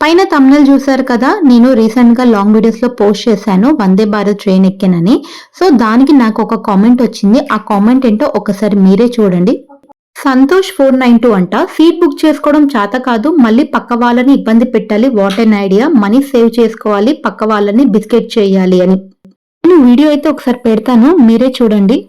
పైన థంబ్నెయిల్ చూసారు కదా, నేను రీసెంట్ గా లాంగ్ వీడియోస్ లో పోస్ట్ చేశాను వందే భారత్ ట్రైన్ ఎక్కానని. సో దానికి నాకు ఒక కామెంట్ వచ్చింది. ఆ కామెంట్ ఏంటో ఒకసారి మీరే చూడండి. సంతోష్ 492 అంట, సీట్ బుక్ చేసుకోవడం చేత కాదు, మళ్ళీ పక్క వాళ్ళని ఇబ్బంది పెట్టాలి, what an idea, money save చేసుకోవాలి, పక్క వాళ్ళని బిస్కెట్ చేయాలి అని. నేను వీడియో అయితే ఒకసారి పెడతాను, మీరే చూడండి.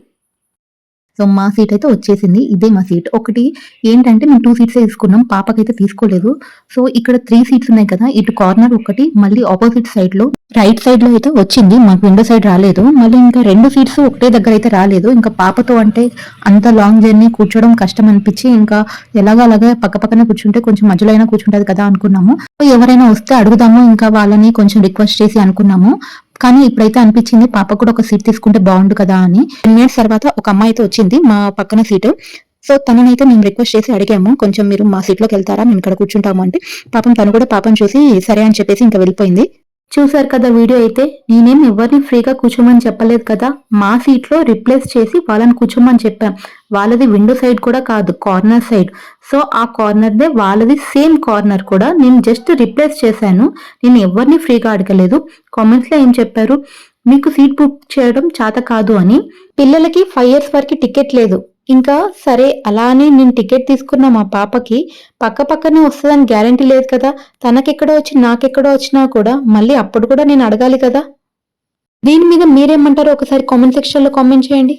సో మా సీట్ అయితే వచ్చేసింది. ఇదే మా సీట్. ఒకటి ఏంటంటే మేము 2 సీట్సే తీసుకున్నాం. పాపకైతే తీసుకోలేదు. సో ఇక్కడ 3 సీట్స్ ఉన్నాయి కదా, ఇటు కార్నర్ ఒకటి, మళ్ళీ ఆపోజిట్ సైడ్‌లో రైట్ సైడ్‌లో అయితే వచ్చింది. మాకు విండో సైడ్ రాలేదు. మళ్ళీ ఇంకా 2 సీట్స్ ఒకటే దగ్గర అయితే రాలేదు. ఇంకా పాపతో అంటే అంత లాంగ్ జర్నీ కూర్చోవడం కష్టం అనిపించి ఇంకా ఎలాగోలాగా పక్క పక్కనే కూర్చుంటే కొంచెం మధ్యలో అయినా కూర్చుంటది కదా అనుకున్నాము. ఎవరైనా వస్తే అడుగుదాము ఇంకా వాళ్ళని కొంచెం రిక్వెస్ట్ చేసి అనుకున్నాము. కానీ ఇప్పుడైతే అనిపించింది పాప కూడా ఒక సీట్ తీసుకుంటే బాగుండు కదా అని. 10 మినిట్స్ తర్వాత ఒక అమ్మాయి అయితే వచ్చింది మా పక్కన సీటు. సో తననైతే మేము రిక్వెస్ట్ చేసి అడిగాము, కొంచెం మీరు మా సీట్లోకి వెళ్తారా, మేము ఇక్కడ కూర్చుంటాము అంటే పాపం తను కూడా పాపం చూసి సరే అని చెప్పేసి ఇంకా వెళ్ళిపోయింది. చూసారు కదా వీడియో అయితే. నేనేం ఎవరిని ఫ్రీగా కూర్చోమని చెప్పలేదు కదా, మా సీట్లో రిప్లేస్ చేసి వాళ్ళని కూర్చోమని చెప్పాం. వాళ్ళది విండో సైడ్ కూడా కాదు, కార్నర్ సైడ్. సో ఆ కార్నర్దే వాళ్ళది, సేమ్ కార్నర్ కూడా నేను జస్ట్ రిప్లేస్ చేశాను. నేను ఎవరిని ఫ్రీగా అడగలేదు. కామెంట్స్ లో ఏం చెప్పారు, మీకు సీట్ బుక్ చేయడం చేత కాదు అని. పిల్లలకి 5 years వరకు టికెట్ లేదు. ఇంకా సరే అలా అని నేను టికెట్ తీసుకున్న మా పాపకి పక్క పక్కనే వస్తుందని గ్యారంటీ లేదు కదా. తనకెక్కడో వచ్చి నాకెక్కడో వచ్చినా కూడా మళ్ళీ అప్పుడు కూడా నేను అడగాలి కదా. దీని మీద మీరేమంటారో ఒకసారి కామెంట్ సెక్షన్ లో కామెంట్ చేయండి.